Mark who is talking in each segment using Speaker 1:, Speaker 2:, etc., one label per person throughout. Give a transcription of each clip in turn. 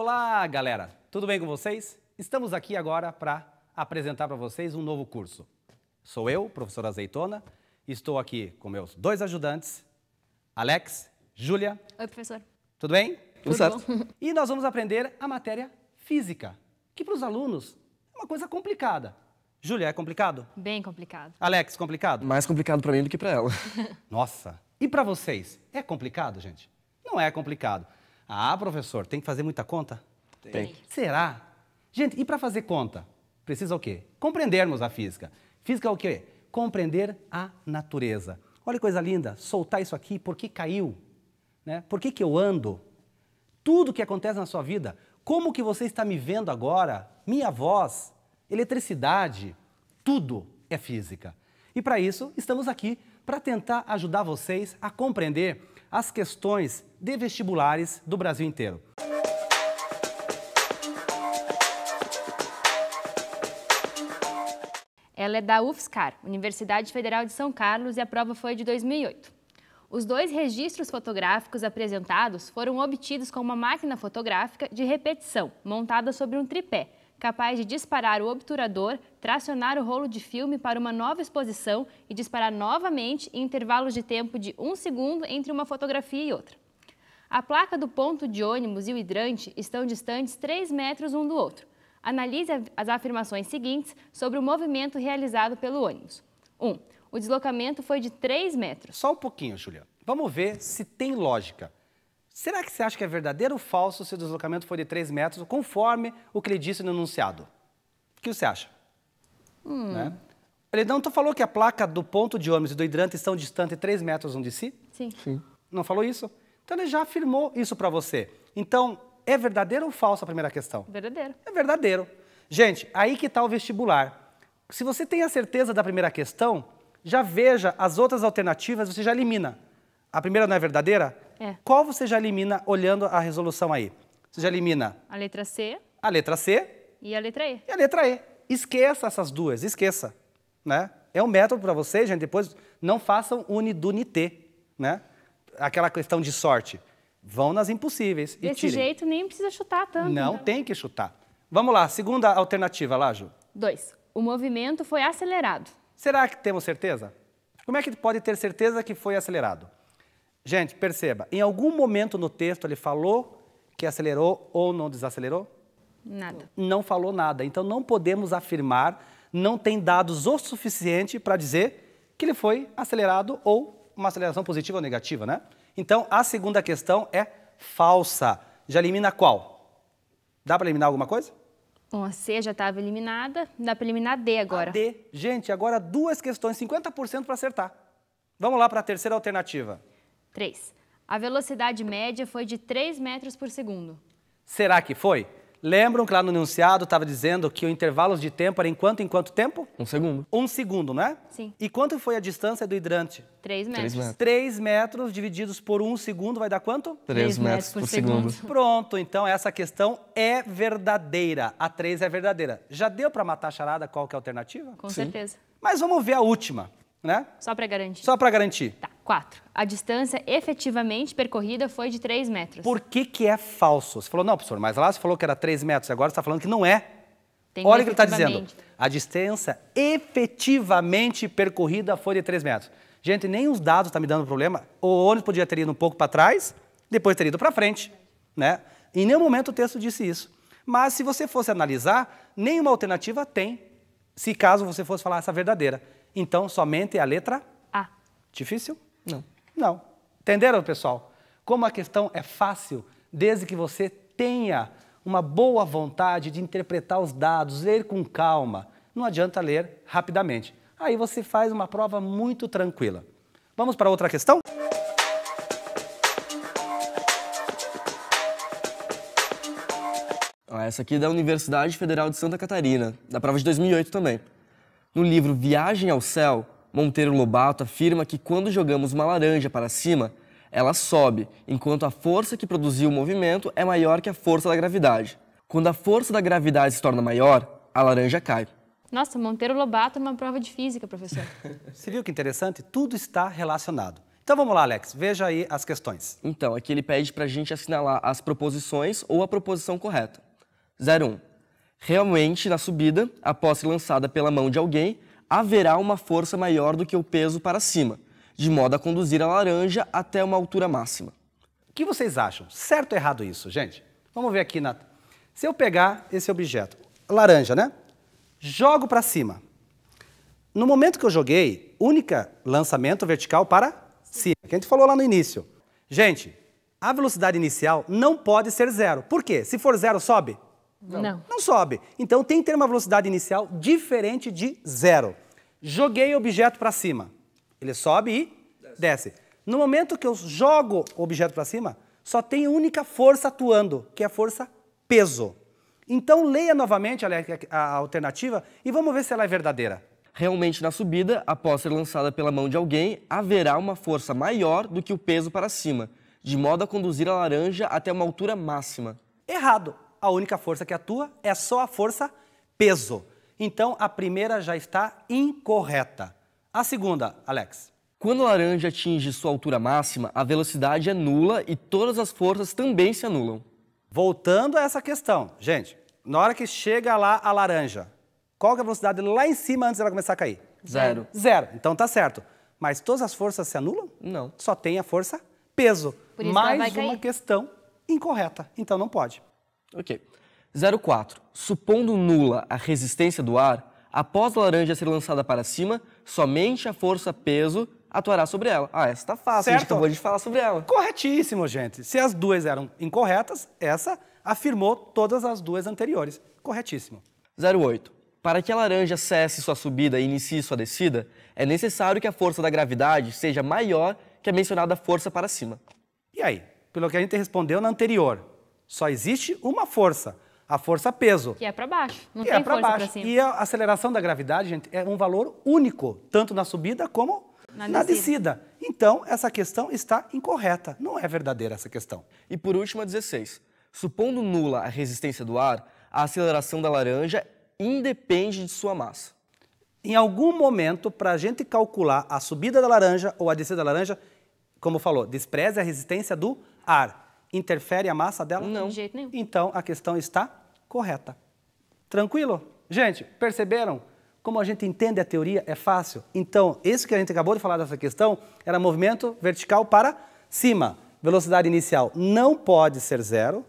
Speaker 1: Olá, galera! Tudo bem com vocês? Estamos aqui agora para apresentar para vocês um novo curso. Sou eu, professor Azeitona, estou aqui com meus dois ajudantes, Alex, Júlia.
Speaker 2: Oi, professor.
Speaker 1: Tudo bem?
Speaker 2: Tudo certo. Bom.
Speaker 1: E nós vamos aprender a matéria física, que para os alunos é uma coisa complicada. Júlia, é complicado?
Speaker 2: Bem complicado.
Speaker 1: Alex, complicado?
Speaker 3: Mais complicado para mim do que para ela.
Speaker 1: Nossa! E para vocês? É complicado, gente? Não é complicado. Ah, professor, tem que fazer muita conta?
Speaker 3: Tem.
Speaker 1: Será? Gente, e para fazer conta? Precisa o quê? Compreendermos a física. Física é o quê? Compreender a natureza. Olha que coisa linda, soltar isso aqui, por que caiu? Né? Por que eu ando? Tudo que acontece na sua vida, como que você está me vendo agora, minha voz, eletricidade, tudo é física. E para isso, estamos aqui para tentar ajudar vocês a compreender as questões de vestibulares do Brasil inteiro.
Speaker 2: Ela é da UFSCar, Universidade Federal de São Carlos, e a prova foi de 2008. Os dois registros fotográficos apresentados foram obtidos com uma máquina fotográfica de repetição, montada sobre um tripé, capaz de disparar o obturador, tracionar o rolo de filme para uma nova exposição e disparar novamente em intervalos de tempo de 1 segundo entre uma fotografia e outra. A placa do ponto de ônibus e o hidrante estão distantes 3 metros um do outro. Analise as afirmações seguintes sobre o movimento realizado pelo ônibus. 1. O deslocamento foi de 3 metros.
Speaker 1: Só um pouquinho, Julia. Vamos ver se tem lógica. Será que você acha que é verdadeiro ou falso se o deslocamento for de 3 metros, conforme o que ele disse no enunciado? O que você acha? Né? Ele não falou que a placa do ponto de ônibus e do hidrante estão distantes 3 metros um de si?
Speaker 2: Sim.
Speaker 1: Não falou isso? Então ele já afirmou isso para você. Então, é verdadeiro ou falso a primeira questão?
Speaker 2: Verdadeiro.
Speaker 1: É verdadeiro. Gente, aí que está o vestibular. Se você tem a certeza da primeira questão, já veja as outras alternativas, você já elimina. A primeira não é verdadeira?
Speaker 2: É.
Speaker 1: Qual você já elimina olhando a resolução aí? Você já elimina
Speaker 2: A letra C
Speaker 1: a letra C
Speaker 2: e a letra E.
Speaker 1: e a letra E. Esqueça essas duas, esqueça. Né? É um método para vocês, gente, depois não façam unidunité, né? Aquela questão de sorte. Vão nas impossíveis e
Speaker 2: Desse
Speaker 1: tirem.
Speaker 2: jeito nem precisa chutar tanto.
Speaker 1: Não tem que chutar. Vamos lá, segunda alternativa lá, Ju.
Speaker 2: 2. O movimento foi acelerado.
Speaker 1: Será que temos certeza? Como é que pode ter certeza que foi acelerado? Gente, perceba, em algum momento no texto ele falou que acelerou ou não desacelerou?
Speaker 2: Nada.
Speaker 1: Não falou nada, então não podemos afirmar, não tem dados o suficiente para dizer que ele foi acelerado ou uma aceleração positiva ou negativa, né? Então, a segunda questão é falsa. Já elimina qual? Dá para eliminar alguma coisa?
Speaker 2: Bom, a C já estava eliminada, dá para eliminar a D agora.
Speaker 1: A D. Gente, agora duas questões, 50% para acertar. Vamos lá para a terceira alternativa.
Speaker 2: 3. A velocidade média foi de 3 metros por segundo.
Speaker 1: Será que foi? Lembram que lá no enunciado estava dizendo que o intervalo de tempo era em quanto tempo?
Speaker 3: 1 segundo.
Speaker 1: 1 segundo, né?
Speaker 2: Sim.
Speaker 1: E quanto foi a distância do hidrante?
Speaker 2: 3 metros.
Speaker 3: 3 metros.
Speaker 1: 3 metros divididos por 1 segundo vai dar quanto?
Speaker 3: 3 metros por segundo.
Speaker 1: Pronto, então essa questão é verdadeira. A 3 é verdadeira. Já deu para matar a charada qual que é a alternativa?
Speaker 2: Com certeza.
Speaker 1: Mas vamos ver a última, né?
Speaker 2: Só para garantir.
Speaker 1: Só para garantir.
Speaker 2: Tá. 4. A distância efetivamente percorrida foi de 3 metros.
Speaker 1: Por que é falso? Você falou, não, professor, mas lá você falou que era 3 metros, agora você está falando que não é.
Speaker 2: Tem
Speaker 1: Olha o que ele está dizendo.
Speaker 2: efetivamente.
Speaker 1: A distância efetivamente percorrida foi de 3 metros. Gente, nem os dados estão me dando problema. O ônibus podia ter ido um pouco para trás, depois ter ido para frente, né? Em nenhum momento o texto disse isso. Mas se você fosse analisar, nenhuma alternativa tem, se caso você fosse falar essa verdadeira. Então, somente a letra
Speaker 2: A.
Speaker 1: Difícil?
Speaker 3: Não.
Speaker 1: Não. Entenderam, pessoal? Como a questão é fácil, desde que você tenha uma boa vontade de interpretar os dados, ler com calma. Não adianta ler rapidamente. Aí você faz uma prova muito tranquila. Vamos para outra questão?
Speaker 3: Essa aqui é da Universidade Federal de Santa Catarina, da prova de 2008 também. No livro Viagem ao Céu, Monteiro Lobato afirma que quando jogamos uma laranja para cima, ela sobe, enquanto a força que produziu o movimento é maior que a força da gravidade. Quando a força da gravidade se torna maior, a laranja cai.
Speaker 2: Nossa, Monteiro Lobato é uma prova de física, professor.
Speaker 1: Você viu que interessante? Tudo está relacionado. Então vamos lá, Alex, veja aí as questões.
Speaker 3: Então, aqui ele pede para a gente assinalar as proposições ou a proposição correta. 01. Realmente, na subida, após ser lançada pela mão de alguém, haverá uma força maior do que o peso para cima, de modo a conduzir a laranja até uma altura máxima.
Speaker 1: O que vocês acham? Certo ou errado isso, gente? Vamos ver aqui. Se eu pegar esse objeto, laranja, né? Jogo para cima. No momento que eu joguei, única lançamento vertical para cima, que a gente falou lá no início. Gente, a velocidade inicial não pode ser 0. Por quê? Se for 0, sobe? Não sobe. Então tem que ter uma velocidade inicial diferente de 0. Joguei o objeto para cima. Ele sobe e desce. No momento que eu jogo o objeto para cima, só tem única força atuando, que é a força peso. Então leia novamente a alternativa e vamos ver se ela é verdadeira.
Speaker 3: Realmente, na subida, após ser lançada pela mão de alguém, haverá uma força maior do que o peso para cima, de modo a conduzir a laranja até uma altura máxima.
Speaker 1: Errado. A única força que atua é só a força peso. Então, a primeira já está incorreta. A segunda, Alex.
Speaker 3: Quando a laranja atinge sua altura máxima, a velocidade é nula e todas as forças também se anulam.
Speaker 1: Voltando a essa questão, gente, na hora que chega lá a laranja, qual que é a velocidade lá em cima antes dela começar a cair?
Speaker 3: 0.
Speaker 1: 0. Então tá certo. Mas todas as forças se anulam?
Speaker 3: Não.
Speaker 1: Só tem a força peso.
Speaker 2: Por isso ela vai
Speaker 1: Mais uma
Speaker 2: cair.
Speaker 1: questão incorreta. Então não pode.
Speaker 3: Ok. 04. Supondo nula a resistência do ar, após a laranja ser lançada para cima, somente a força peso atuará sobre ela. Ah, essa tá fácil, a gente
Speaker 1: Certo.
Speaker 3: acabou de falar sobre ela.
Speaker 1: Corretíssimo, gente. Se as duas eram incorretas, essa afirmou todas as duas anteriores. Corretíssimo.
Speaker 3: 08. Para que a laranja cesse sua subida e inicie sua descida, é necessário que a força da gravidade seja maior que a mencionada força para cima.
Speaker 1: E aí? Pelo que a gente respondeu na anterior, só existe uma força, a força peso.
Speaker 2: Que é para baixo. Não
Speaker 1: Que
Speaker 2: tem
Speaker 1: é para
Speaker 2: força para
Speaker 1: baixo.
Speaker 2: cima.
Speaker 1: E a aceleração da gravidade, gente, é um valor único, tanto na subida como na descida. Então, essa questão está incorreta. Não é verdadeira essa questão.
Speaker 3: E por último, a 16. Supondo nula a resistência do ar, a aceleração da laranja independe de sua massa.
Speaker 1: Em algum momento, para a gente calcular a subida da laranja ou a descida da laranja, como falou, despreze a resistência do ar. Interfere a massa dela?
Speaker 3: Não.
Speaker 2: De jeito nenhum.
Speaker 1: Então, a questão está correta. Tranquilo? Gente, perceberam? Como a gente entende a teoria, é fácil. Então, esse que a gente acabou de falar dessa questão era movimento vertical para cima. Velocidade inicial não pode ser 0,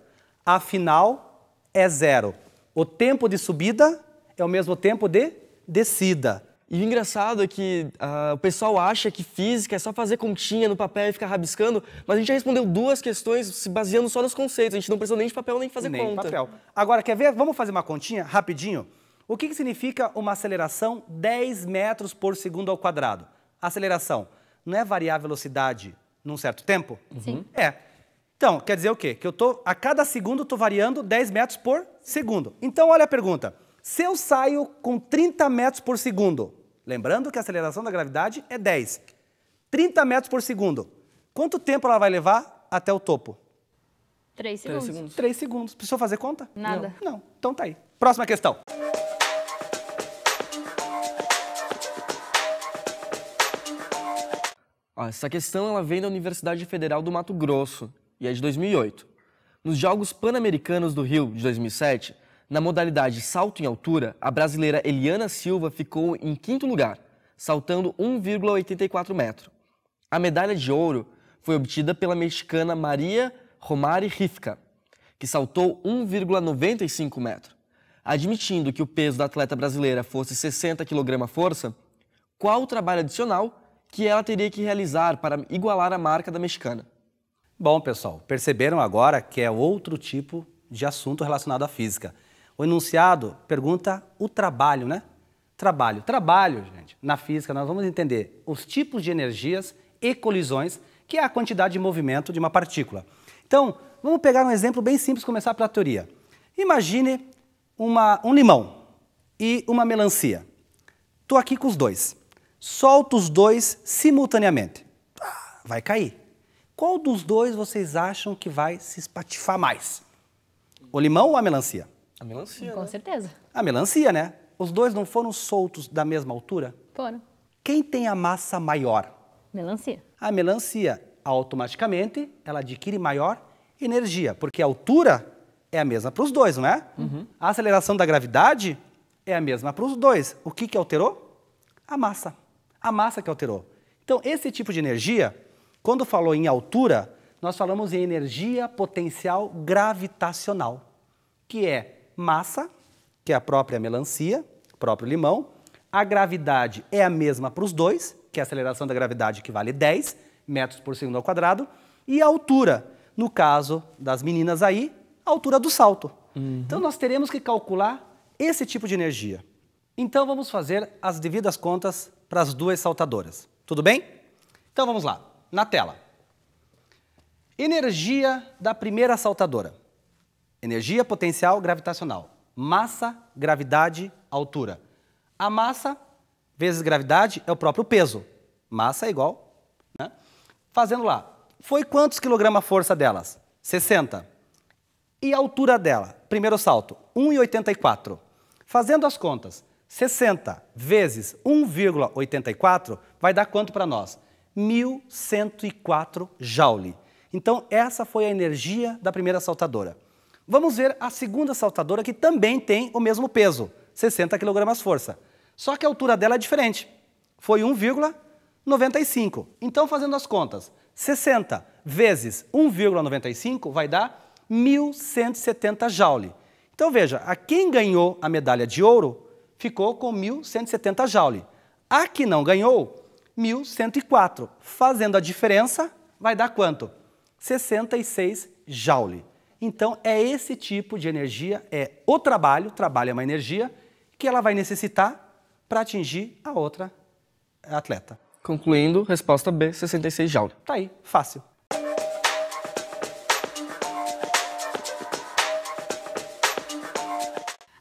Speaker 1: a final é 0. O tempo de subida é o mesmo tempo de descida.
Speaker 3: E o engraçado é que o pessoal acha que física é só fazer continha no papel e ficar rabiscando, mas a gente já respondeu 2 questões se baseando só nos conceitos, a gente não precisou nem de papel nem fazer
Speaker 1: Nem
Speaker 3: conta.
Speaker 1: papel. Agora, quer ver? Vamos fazer uma continha rapidinho? O que significa uma aceleração 10 metros por segundo ao quadrado? Aceleração não é variar a velocidade num certo tempo?
Speaker 2: Sim.
Speaker 1: É. Então, quer dizer o quê? Que a cada segundo estou variando 10 metros por segundo. Então, olha a pergunta. Se eu saio com 30 metros por segundo, lembrando que a aceleração da gravidade é 10, 30 metros por segundo, quanto tempo ela vai levar até o topo?
Speaker 2: 3
Speaker 3: 3
Speaker 2: segundos.
Speaker 3: segundos.
Speaker 1: 3 segundos. Precisou fazer conta?
Speaker 2: Nada.
Speaker 1: Não. Então tá aí. Próxima questão.
Speaker 3: Essa questão ela vem da Universidade Federal do Mato Grosso e é de 2008. Nos Jogos Pan-Americanos do Rio de 2007, na modalidade salto em altura, a brasileira Eliana Silva ficou em 5º lugar, saltando 1,84 metro. A medalha de ouro foi obtida pela mexicana Maria Romari Rifka, que saltou 1,95 metro. Admitindo que o peso da atleta brasileira fosse 60 kg-força, qual o trabalho adicional que ela teria que realizar para igualar a marca da mexicana?
Speaker 1: Bom, pessoal, perceberam agora que é outro tipo de assunto relacionado à física. O enunciado pergunta o trabalho, né? Trabalho. Trabalho, gente, na física nós vamos entender os tipos de energias e colisões, que é a quantidade de movimento de uma partícula. Então, vamos pegar um exemplo bem simples e começar pela teoria. Imagine um limão e uma melancia. Estou aqui com os dois. Solto os dois simultaneamente. Vai cair. Qual dos dois vocês acham que vai se espatifar mais? O limão ou a melancia?
Speaker 3: A melancia,
Speaker 2: Com
Speaker 3: né?
Speaker 2: certeza.
Speaker 1: A melancia, né? Os dois não foram soltos da mesma altura?
Speaker 2: Foram.
Speaker 1: Quem tem a massa maior?
Speaker 2: Melancia.
Speaker 1: A melancia, automaticamente, ela adquire maior energia, porque a altura é a mesma para os dois, não é? A aceleração da gravidade é a mesma para os dois. O que alterou? A massa. A massa que alterou. Então, esse tipo de energia, quando falou em altura, nós falamos em energia potencial gravitacional, que é massa, que é a própria melancia, o próprio limão. A gravidade é a mesma para os dois, que é a aceleração da gravidade que vale 10 metros por segundo ao quadrado. E a altura, no caso das meninas aí, a altura do salto. Então, nós teremos que calcular esse tipo de energia. Então, vamos fazer as devidas contas para as duas saltadoras. Tudo bem? Então, vamos lá. Na tela. Energia da primeira saltadora. Energia potencial gravitacional. Massa, gravidade, altura. A massa vezes gravidade é o próprio peso. Massa é igual, né? Fazendo lá. Foi quantos quilogramas a força delas? 60. E a altura dela? Primeiro salto, 1,84. Fazendo as contas, 60 vezes 1,84 vai dar quanto para nós? 1.104 joule. Então, essa foi a energia da primeira saltadora. Vamos ver a segunda saltadora, que também tem o mesmo peso, 60 kg força. Só que a altura dela é diferente. Foi 1,95. Então, fazendo as contas, 60 vezes 1,95 vai dar 1.170 joule. Então, veja, a quem ganhou a medalha de ouro ficou com 1.170 joule. A que não ganhou, 1.104. Fazendo a diferença, vai dar quanto? 66 joule. Então, é esse tipo de energia, é o trabalho é uma energia, que ela vai necessitar para atingir a outra atleta.
Speaker 3: Concluindo, resposta B, 66 joule.
Speaker 1: Tá aí, fácil.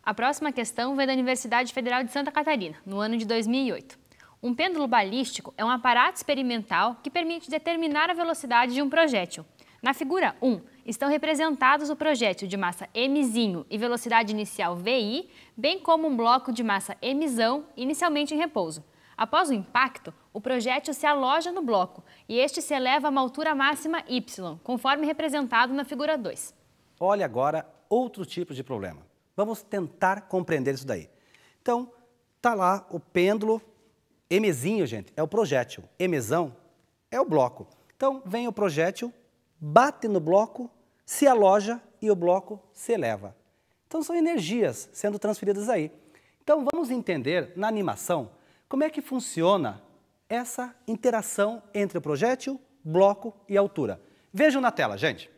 Speaker 2: A próxima questão vem da Universidade Federal de Santa Catarina, no ano de 2008. Um pêndulo balístico é um aparato experimental que permite determinar a velocidade de um projétil. Na figura 1, estão representados o projétil de massa Mzinho e velocidade inicial VI, bem como um bloco de massa Mzão, inicialmente em repouso. Após o impacto, o projétil se aloja no bloco e este se eleva a uma altura máxima Y, conforme representado na figura 2.
Speaker 1: Olha agora outro tipo de problema. Vamos tentar compreender isso daí. Então, tá lá o pêndulo, Mzinho, gente, é o projétil, Mzão é o bloco. Então, vem o projétil, bate no bloco, se aloja e o bloco se eleva. Então, são energias sendo transferidas aí. Então, vamos entender na animação como é que funciona essa interação entre o projétil, bloco e altura. Vejam na tela, gente.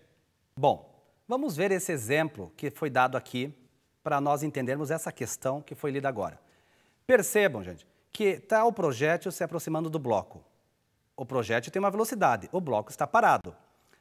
Speaker 1: Bom, vamos ver esse exemplo que foi dado aqui para nós entendermos essa questão que foi lida agora. Percebam, gente, que está o projétil se aproximando do bloco. O projétil tem uma velocidade, o bloco está parado.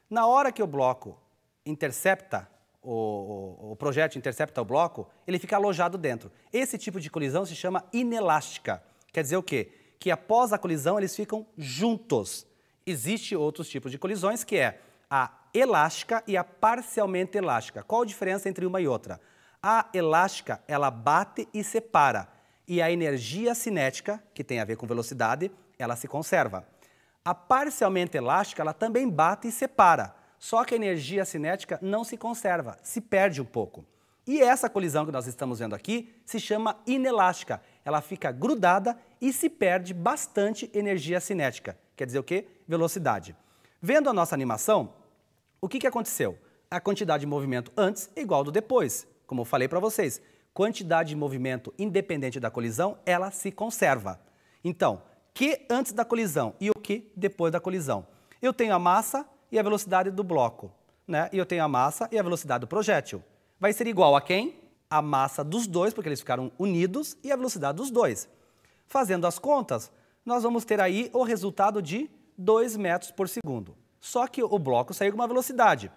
Speaker 1: Na hora que o bloco intercepta, o projétil intercepta o bloco, ele fica alojado dentro. Esse tipo de colisão se chama inelástica. Quer dizer o quê? Que após a colisão eles ficam juntos. Existem outros tipos de colisões, que é a elástica e a parcialmente elástica. Qual a diferença entre uma e outra? A elástica, ela bate e separa. E a energia cinética, que tem a ver com velocidade, ela se conserva. A parcialmente elástica, ela também bate e separa. Só que a energia cinética não se conserva, se perde um pouco. E essa colisão que nós estamos vendo aqui se chama inelástica. Ela fica grudada e se perde bastante energia cinética. Quer dizer o quê? Velocidade. Vendo a nossa animação, o que aconteceu? A quantidade de movimento antes é igual ao do depois. Como eu falei para vocês, quantidade de movimento independente da colisão, ela se conserva. Então, que antes da colisão e o que depois da colisão? Eu tenho a massa e a velocidade do bloco, né? E eu tenho a massa e a velocidade do projétil. Vai ser igual a quem? A massa dos dois, porque eles ficaram unidos, e a velocidade dos dois. Fazendo as contas, nós vamos ter aí o resultado de 2 metros por segundo. Só que o bloco saiu com uma velocidade.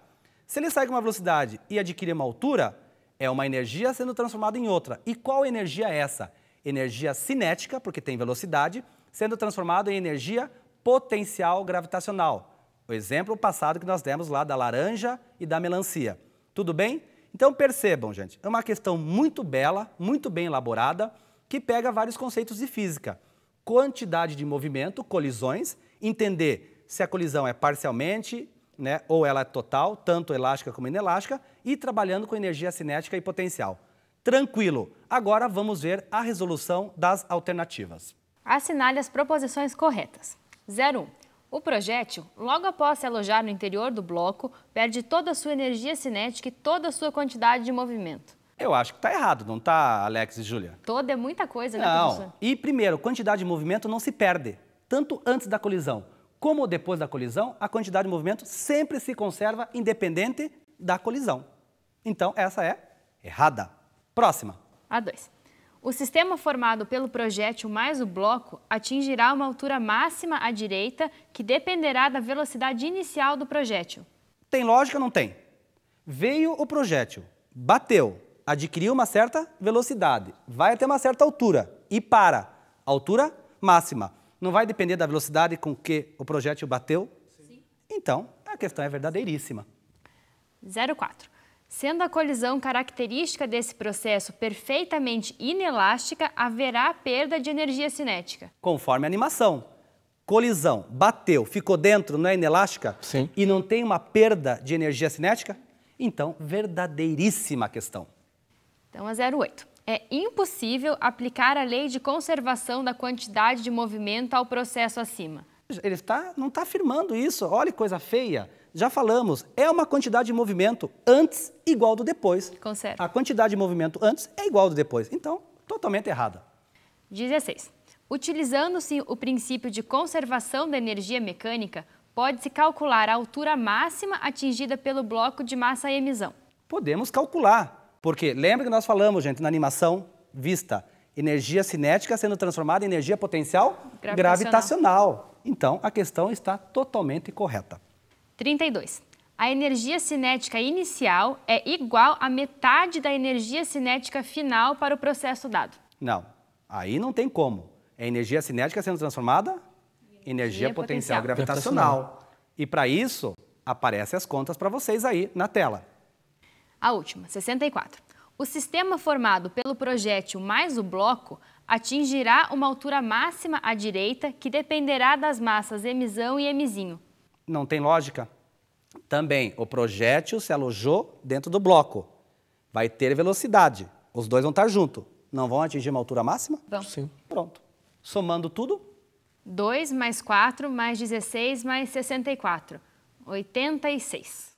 Speaker 1: Se ele sai com uma velocidade e adquirir uma altura, é uma energia sendo transformada em outra. E qual energia é essa? Energia cinética, porque tem velocidade, sendo transformada em energia potencial gravitacional. O exemplo passado que nós demos lá da laranja e da melancia. Tudo bem? Então percebam, gente, é uma questão muito bela, muito bem elaborada, que pega vários conceitos de física. Quantidade de movimento, colisões, entender se a colisão é parcialmente, né, ou ela é total, tanto elástica como inelástica, e trabalhando com energia cinética e potencial. Tranquilo. Agora vamos ver a resolução das alternativas.
Speaker 2: Assinale as proposições corretas. 01. O projétil, logo após se alojar no interior do bloco, perde toda a sua energia cinética e toda a sua quantidade de movimento.
Speaker 1: Eu acho que está errado, não está, Alex e Júlia?
Speaker 2: Toda é muita coisa, né,
Speaker 1: Não.
Speaker 2: professor?
Speaker 1: E primeiro, quantidade de movimento não se perde, tanto antes da colisão como depois da colisão, a quantidade de movimento sempre se conserva independente da colisão. Então, essa é errada. Próxima.
Speaker 2: A2. O sistema formado pelo projétil mais o bloco atingirá uma altura máxima à direita que dependerá da velocidade inicial do projétil.
Speaker 1: Tem lógica ou não tem? Veio o projétil, bateu, adquiriu uma certa velocidade, vai até uma certa altura e para. Altura máxima. Não vai depender da velocidade com que o projétil bateu? Sim. Então, a questão é verdadeiríssima.
Speaker 2: 04. Sendo a colisão característica desse processo perfeitamente inelástica, haverá perda de energia cinética.
Speaker 1: Conforme a animação. Colisão, bateu, ficou dentro, não é inelástica?
Speaker 3: Sim.
Speaker 1: E não tem uma perda de energia cinética? Então, verdadeiríssima a questão.
Speaker 2: Então, a 08. É impossível aplicar a lei de conservação da quantidade de movimento ao processo acima.
Speaker 1: Ele não está afirmando isso. Olha que coisa feia. Já falamos, é uma quantidade de movimento antes igual do depois.
Speaker 2: Conserva.
Speaker 1: A quantidade de movimento antes é igual do depois. Então, totalmente errada.
Speaker 2: 16. Utilizando-se o princípio de conservação da energia mecânica, pode-se calcular a altura máxima atingida pelo bloco de massa emisão.
Speaker 1: Podemos calcular. Porque lembra que nós falamos, gente, na animação vista, energia cinética sendo transformada em energia potencial gravitacional. Então, a questão está totalmente correta.
Speaker 2: 32. A energia cinética inicial é igual à metade da energia cinética final para o processo dado.
Speaker 1: Não, aí não tem como. É energia cinética sendo transformada em energia potencial gravitacional. E para isso, aparecem as contas para vocês aí na tela.
Speaker 2: A última, 64. O sistema formado pelo projétil mais o bloco atingirá uma altura máxima à direita que dependerá das massas emisão e emizinho.
Speaker 1: Não tem lógica? Também, o projétil se alojou dentro do bloco. Vai ter velocidade. Os dois vão estar juntos. Não vão atingir uma altura máxima?
Speaker 2: Vão.
Speaker 3: Sim.
Speaker 1: Pronto. Somando tudo?
Speaker 2: 2 mais 4 mais 16 mais 64. 86.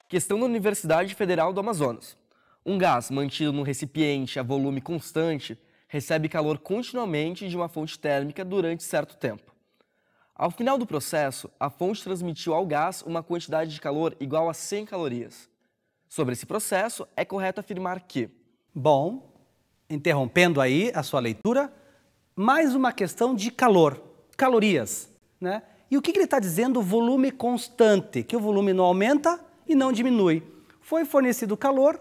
Speaker 3: Questão da Universidade Federal do Amazonas. Um gás mantido num recipiente a volume constante recebe calor continuamente de uma fonte térmica durante certo tempo. Ao final do processo, a fonte transmitiu ao gás uma quantidade de calor igual a 100 calorias. Sobre esse processo, é correto afirmar que...
Speaker 1: Bom, interrompendo aí a sua leitura, mais uma questão de calor, calorias, né? E o que ele está dizendo? Volume constante, que o volume não aumenta e não diminui. Foi fornecido calor.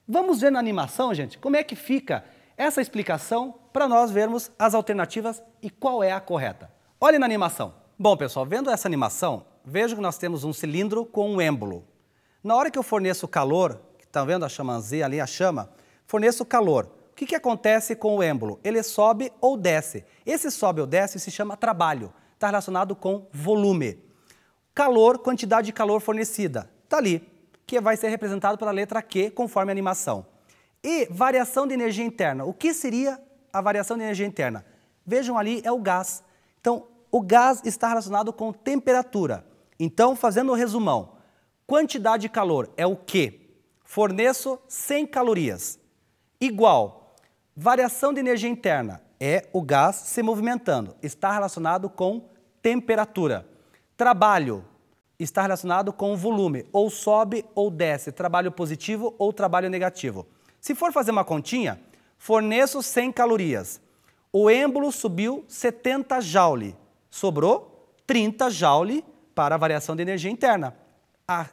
Speaker 1: Vamos ver na animação, gente, como é que fica essa explicação para nós vermos as alternativas e qual é a correta. Olhem na animação. Bom, pessoal, vendo essa animação, vejo que nós temos um cilindro com um êmbolo. Na hora que eu forneço calor, estão vendo a chamanzinha ali, a chama? Forneço calor. O que acontece com o êmbolo? Ele sobe ou desce. Esse sobe ou desce se chama trabalho. Está relacionado com volume. Calor, quantidade de calor fornecida. Está ali, que vai ser representado pela letra Q, conforme a animação. E variação de energia interna. O que seria a variação de energia interna? Vejam ali, é o gás. Então, o gás está relacionado com temperatura. Então, fazendo o resumão, quantidade de calor é o Q. Forneço 100 calorias. Igual, variação de energia interna é o gás se movimentando. Está relacionado com temperatura. Trabalho está relacionado com volume, ou sobe ou desce, trabalho positivo ou trabalho negativo. Se for fazer uma continha, forneço 100 calorias. O êmbolo subiu 70 joule, sobrou 30 joule para a variação de energia interna. A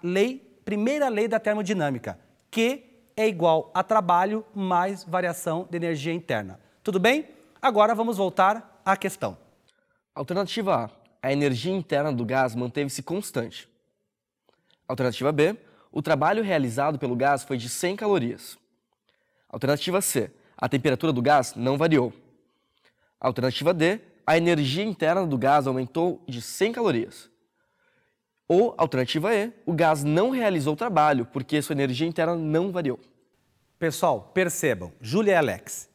Speaker 1: primeira lei da termodinâmica, Q é igual a trabalho mais variação de energia interna. Tudo bem? Agora vamos voltar à questão.
Speaker 3: Alternativa A. A energia interna do gás manteve-se constante. Alternativa B. O trabalho realizado pelo gás foi de 100 calorias. Alternativa C. a temperatura do gás não variou. Alternativa D, a energia interna do gás aumentou de 100 calorias. Ou, alternativa E, o gás não realizou o trabalho porque sua energia interna não variou.
Speaker 1: Pessoal, percebam, Júlia e Alex,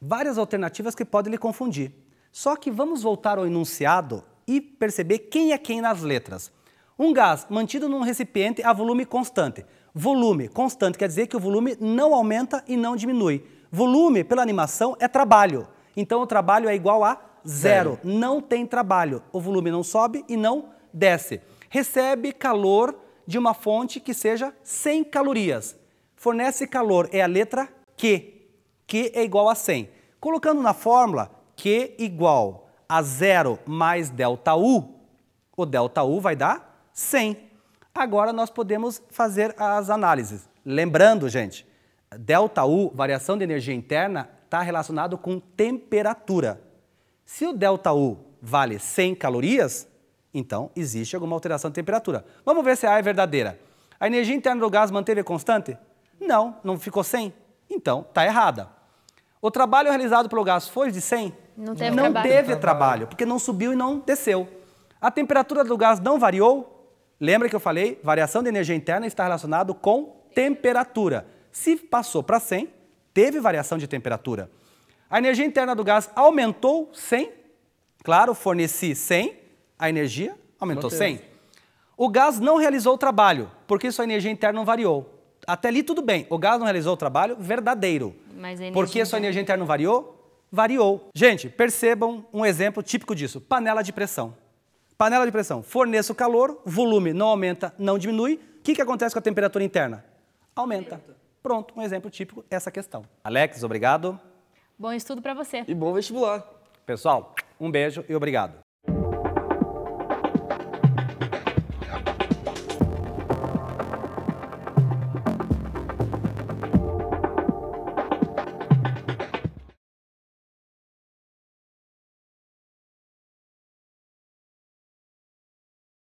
Speaker 1: várias alternativas que podem lhe confundir. Só que vamos voltar ao enunciado e perceber quem é quem nas letras. Um gás mantido num recipiente a volume constante. Volume constante quer dizer que o volume não aumenta e não diminui. Volume, pela animação, é trabalho. Então, o trabalho é igual a zero. Não tem trabalho. O volume não sobe e não desce. Recebe calor de uma fonte que seja 100 calorias. Fornece calor é a letra Q. Q é igual a 100. Colocando na fórmula Q igual a 0 mais ΔU, o ΔU vai dar 100. Agora nós podemos fazer as análises. Lembrando, gente, ΔU, variação de energia interna, está relacionado com temperatura. Se o ΔU vale 100 calorias, então existe alguma alteração de temperatura. Vamos ver se a é verdadeira. A energia interna do gás manteve constante? Não, não ficou 100. Então, está errada. O trabalho realizado pelo gás foi de 100?
Speaker 2: Não teve
Speaker 1: Não
Speaker 2: trabalho.
Speaker 1: teve trabalho, porque não subiu e não desceu. A temperatura do gás não variou? Lembra que eu falei? Variação de energia interna está relacionado com temperatura. Se passou para 100, teve variação de temperatura. A energia interna do gás aumentou 100? Claro, forneci 100, a energia aumentou 100. O gás não realizou o trabalho, porque sua energia interna não variou. Até ali tudo bem, o gás não realizou o trabalho, verdadeiro.
Speaker 2: Mas a
Speaker 1: Porque sua energia interna não variou? Variou. Gente, percebam um exemplo típico disso, panela de pressão. Panela de pressão, forneço calor, volume não aumenta, não diminui. O que acontece com a temperatura interna? Aumenta. Pronto, um exemplo típico, essa questão. Alex, obrigado.
Speaker 2: Bom estudo para você.
Speaker 3: E bom vestibular.
Speaker 1: Pessoal, um beijo e obrigado.